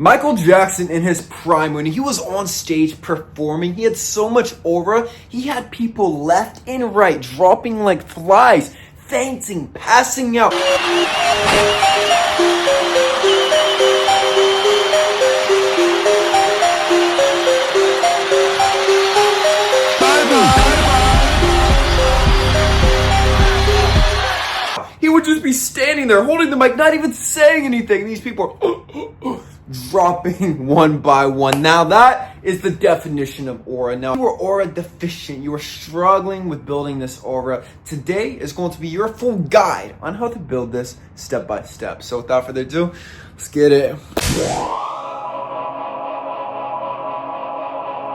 Michael Jackson in his prime, when he was on stage performing, he had so much aura, he had people left and right dropping like flies, fainting, passing out. He would just be standing there holding the mic, not even saying anything. These people are dropping one by one. Now that is the definition of aura. Now, you are aura deficient. You are struggling with building this aura. Today is going to be your full guide on how to build this step by step. So without further ado, let's get it.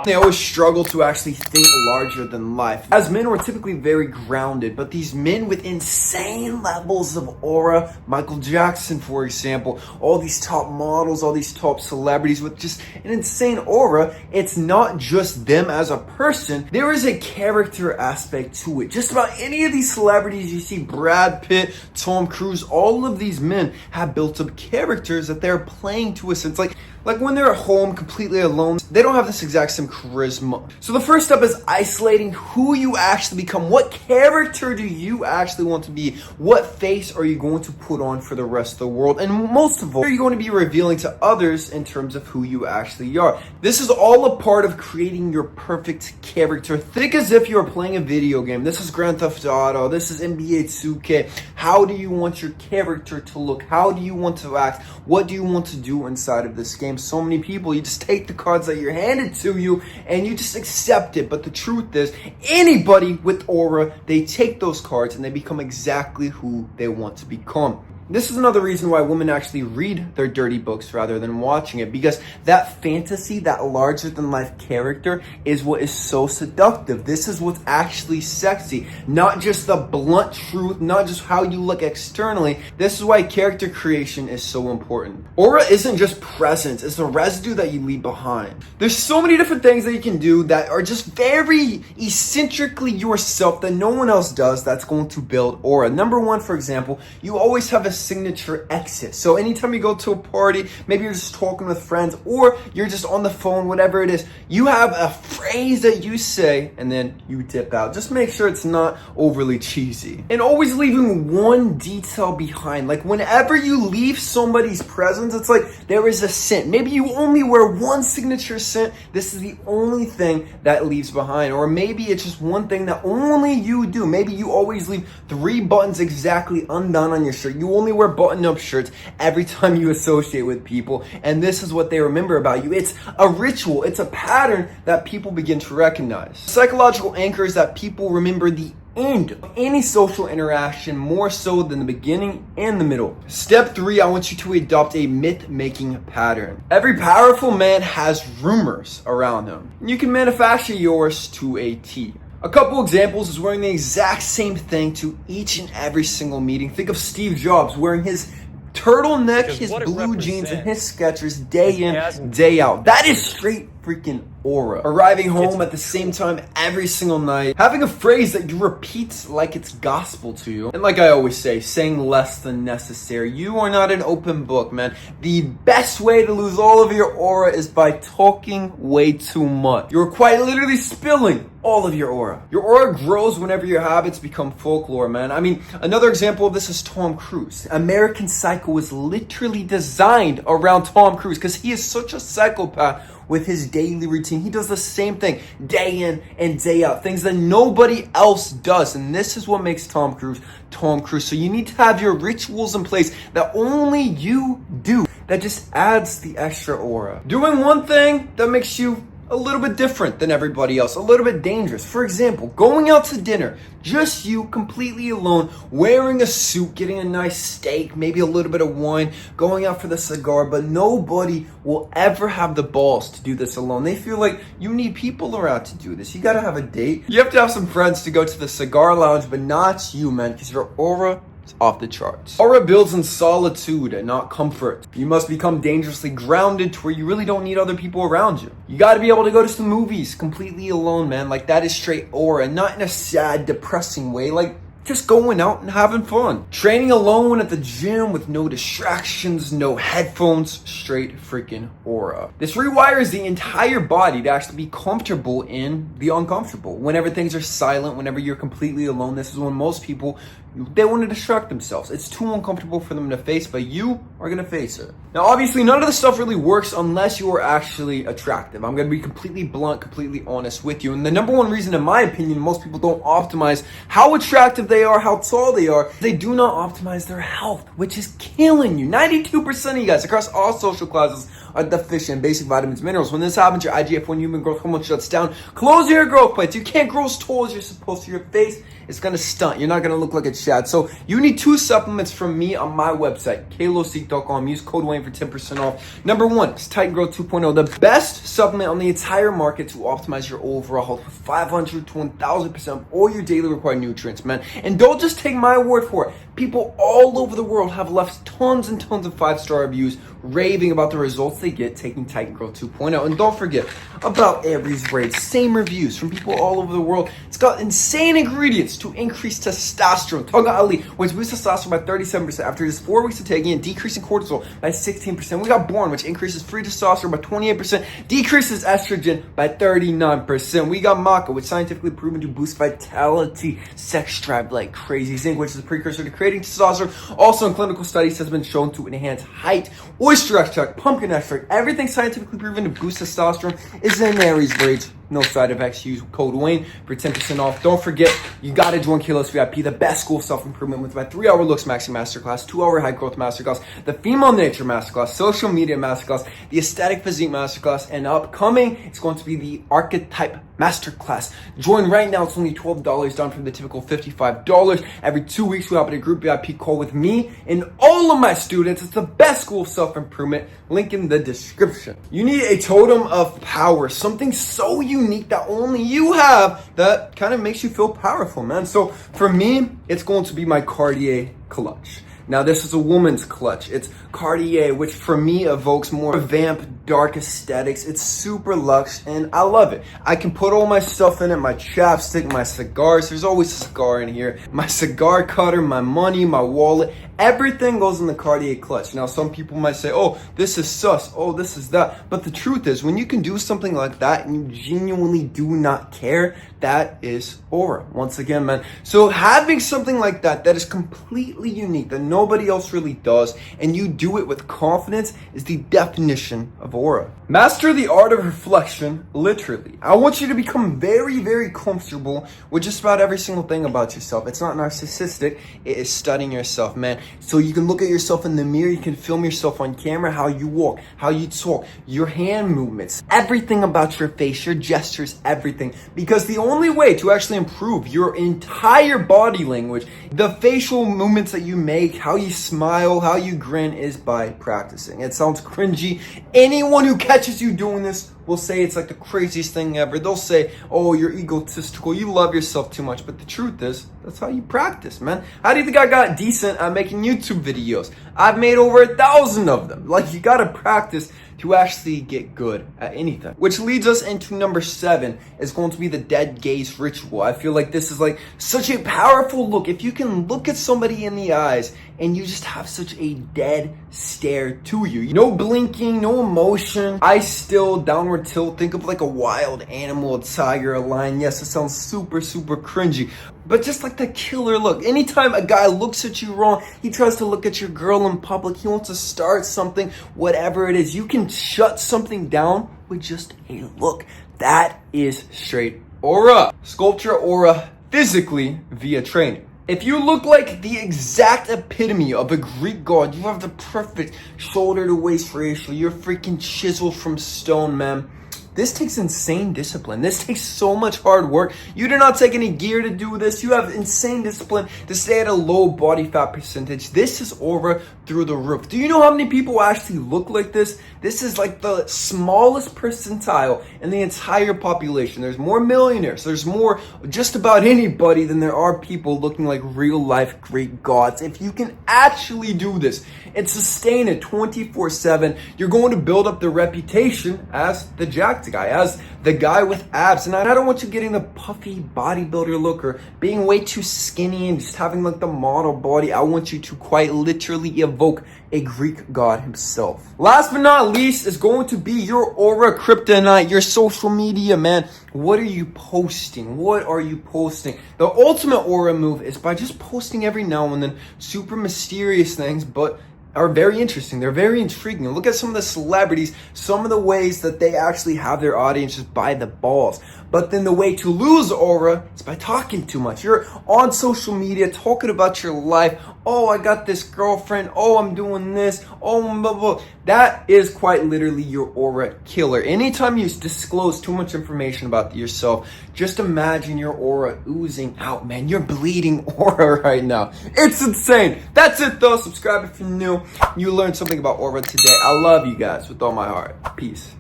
They always struggle to actually think larger than life. As men, we're typically very grounded, but these men with insane levels of aura, Michael Jackson, for example, all these top models, all these top celebrities with just an insane aura, it's not just them as a person. There is a character aspect to it. Just about any of these celebrities you see, Brad Pitt, Tom Cruise, all of these men have built up characters that they're playing to a sense. Like when they're at home completely alone, they don't have this exact same charisma. So the first step is isolating who you actually become. What character do you actually want to be? What face are you going to put on for the rest of the world? And most of all, are you going to be revealing to others in terms of who you actually are? This is all a part of creating your perfect character. Think as if you are playing a video game. This is Grand Theft Auto. This is NBA 2K. How do you want your character to look? How do you want to act? What do you want to do inside of this game? So many people, you just take the cards that you're handed to you and you just accept it. But the truth is, anybody with aura, they take those cards and they become exactly who they want to become. This is another reason why women actually read their dirty books rather than watching it, because that fantasy, that larger than life character is what is so seductive. This is what's actually sexy, not just the blunt truth, not just how you look externally. This is why character creation is so important. Aura isn't just presence, it's the residue that you leave behind. There's so many different things that you can do that are just very eccentrically yourself that no one else does that's going to build aura. Number one, for example, you always have a signature exit. So anytime you go to a party, maybe you're just talking with friends or you're just on the phone, whatever it is, you have a phrase that you say and then you dip out. Just make sure it's not overly cheesy. And always leaving one detail behind. Like whenever you leave somebody's presence, it's like there is a scent. Maybe you only wear one signature scent. This is the only thing that leaves behind. Or maybe it's just one thing that only you do. Maybe you always leave 3 buttons exactly undone on your shirt. You only wear button-up shirts every time you associate with people, and this is what they remember about you. It's a ritual, it's a pattern that people begin to recognize. Psychological anchor is that people remember the end of any social interaction more so than the beginning and the middle. Step 3, I want you to adopt a myth-making pattern. Every powerful man has rumors around him. You can manufacture yours to a T. A couple examples is wearing the exact same thing to each and every single meeting. Think of Steve Jobs wearing his turtleneck, his blue jeans, and his Skechers day in, day out. That is straight freaking aura. Arriving home at the same time every single night. Having a phrase that you repeat like it's gospel to you. And like I always say, saying less than necessary. You are not an open book, man. The best way to lose all of your aura is by talking way too much. You're quite literally spilling all of your aura. Your aura grows whenever your habits become folklore, man. I mean, another example of this is Tom Cruise. American Psycho was literally designed around Tom Cruise because he is such a psychopath with his daily routine. He does the same thing day in and day out, things that nobody else does. And this is what makes Tom Cruise Tom Cruise. So you need to have your rituals in place that only you do. That just adds the extra aura. Doing one thing that makes you a little bit different than everybody else, a little bit dangerous. For example, going out to dinner, just you, completely alone, wearing a suit, getting a nice steak, maybe a little bit of wine, going out for the cigar, but nobody will ever have the balls to do this alone. They feel like you need people around to do this. You gotta have a date. You have to have some friends to go to the cigar lounge, but not you, man, because your aura is off the charts. Aura builds in solitude and not comfort. You must become dangerously grounded to where you really don't need other people around you. You got to be able to go to some movies completely alone, man. Like that is straight aura, and not in a sad, depressing way. Like just going out and having fun. Training alone at the gym with no distractions, no headphones, straight freaking aura. This rewires the entire body to actually be comfortable in the uncomfortable. Whenever things are silent, whenever you're completely alone, this is when most people, they want to distract themselves. It's too uncomfortable for them to face, but you are going to face it. Now, obviously, none of this stuff really works unless you are actually attractive. I'm going to be completely blunt, completely honest with you. And the number one reason, in my opinion, most people don't optimize how attractive they are, how tall they are, they do not optimize their health, which is killing you. 92% of you guys across all social classes are deficient in basic vitamins, minerals. When this happens, your IGF-1 human growth hormone shuts down, closing your growth plates. You can't grow as tall as you're supposed to. Your face is going to stunt. You're not going to look like a Chad. So you need 2 supplements from me on my website, kalosique.com. Use code Wayne for 10% off. Number 1 is Titan Growth 2.0, the best supplement on the entire market to optimize your overall health with 500 to 1000% of all your daily required nutrients, man. And don't just take my word for it. People all over the world have left tons and tons of 5-star reviews raving about the results they get taking Titan Growth 2.0. And don't forget about Aries Braids. Same reviews from people all over the world. It's got insane ingredients to increase testosterone. Toga Ali, which boosts testosterone by 37% after just 4 weeks of taking it, decreasing cortisol by 16%. We got Born, which increases free testosterone by 28%, decreases estrogen by 39%. We got Maca, which scientifically proven to boost vitality, sex drive like crazy. Zinc, which is a precursor to creating testosterone, also in clinical studies has been shown to enhance height. Oyster extract, pumpkin extract, everything scientifically proven to boost testosterone is in Aries Braids. No side effects. Use code Wayne for 10% off. Don't forget, you got to join Kalos VIP, the best school of self-improvement with my 3-hour looks maxing masterclass, 2-hour high growth masterclass, the female nature masterclass, social media masterclass, the aesthetic physique masterclass, and upcoming, it's going to be the archetype masterclass. Join right now. It's only $12 down from the typical $55. Every 2 weeks, we hop in a group VIP call with me and all of my students. It's the best school of self-improvement. Link in the description. You need a totem of power, something so unique that only you have that kind of makes you feel powerful, man. So for me, it's going to be my Cartier clutch. Now, this is a woman's clutch. It's Cartier, which for me evokes more vamp, dark aesthetics. It's super luxe, and I love it. I can put all my stuff in it, my chapstick, my cigars. There's always a cigar in here. My cigar cutter, my money, my wallet. Everything goes in the Cartier clutch. Now, some people might say, oh, this is sus. Oh, this is that. But the truth is, when you can do something like that and you genuinely do not care, that is aura. Once again, man. So having something like that is completely unique, that nobody else really does, and you do it with confidence, is the definition of aura. Master the art of reflection, literally. I want you to become very, very comfortable with just about every single thing about yourself. It's not narcissistic. It is studying yourself, man. So you can look at yourself in the mirror. You can film yourself on camera, how you walk, how you talk, your hand movements, everything about your face, your gestures, everything. Because the only way to actually improve your entire body language, the facial movements that you make, how you smile, how you grin, is by practicing. It sounds cringy. Anyone who catches you doing this will say it's like the craziest thing ever. They'll say, oh, you're egotistical, you love yourself too much. But the truth is, that's how you practice, man. How do you think I got decent at making YouTube videos? I've made over 1,000 of them. Like, you gotta practice to actually get good at anything. Which leads us into number 7. It's going to be the dead gaze ritual. I feel like this is like such a powerful look. If you can look at somebody in the eyes and you just have such a dead stare to you. No blinking, no emotion. Eyes still, downward tilt. Think of like a wild animal, a tiger, a lion. Yes, it sounds super, super cringy. But just like that killer look. Anytime a guy looks at you wrong, he tries to look at your girl in public, he wants to start something, whatever it is, you can shut something down with just a look. That is straight aura. Sculpt your aura physically via training. If you look like the exact epitome of a Greek god, you have the perfect shoulder to waist ratio, you're freaking chiseled from stone, man. This takes insane discipline. This takes so much hard work. You do not take any gear to do this. You have insane discipline to stay at a low body fat percentage. This is aura through the roof. Do you know how many people actually look like this? This is like the smallest percentile in the entire population. There's more millionaires. There's more just about anybody than there are people looking like real life Greek gods. If you can actually do this and sustain it 24/7, you're going to build up the reputation as the Jack jacked guy, as the guy with abs. And I don't want you getting the puffy bodybuilder look or being way too skinny and just having like the model body. I want you to quite literally evoke a Greek god himself. Last but not least is going to be your aura kryptonite, your social media, man. What are you posting? What are you posting? The ultimate aura move is by just posting every now and then super mysterious things, but are very interesting. They're very intriguing. Look at some of the celebrities, some of the ways that they actually have their audiences by the balls. But then the way to lose aura is by talking too much. You're on social media talking about your life. Oh, I got this girlfriend. Oh, I'm doing this. Oh, blah, blah. That is quite literally your aura killer. Anytime you disclose too much information about yourself, just imagine your aura oozing out, man. You're bleeding aura right now. It's insane. That's it, though. Subscribe if you're new. You learned something about aura today. I love you guys with all my heart. Peace.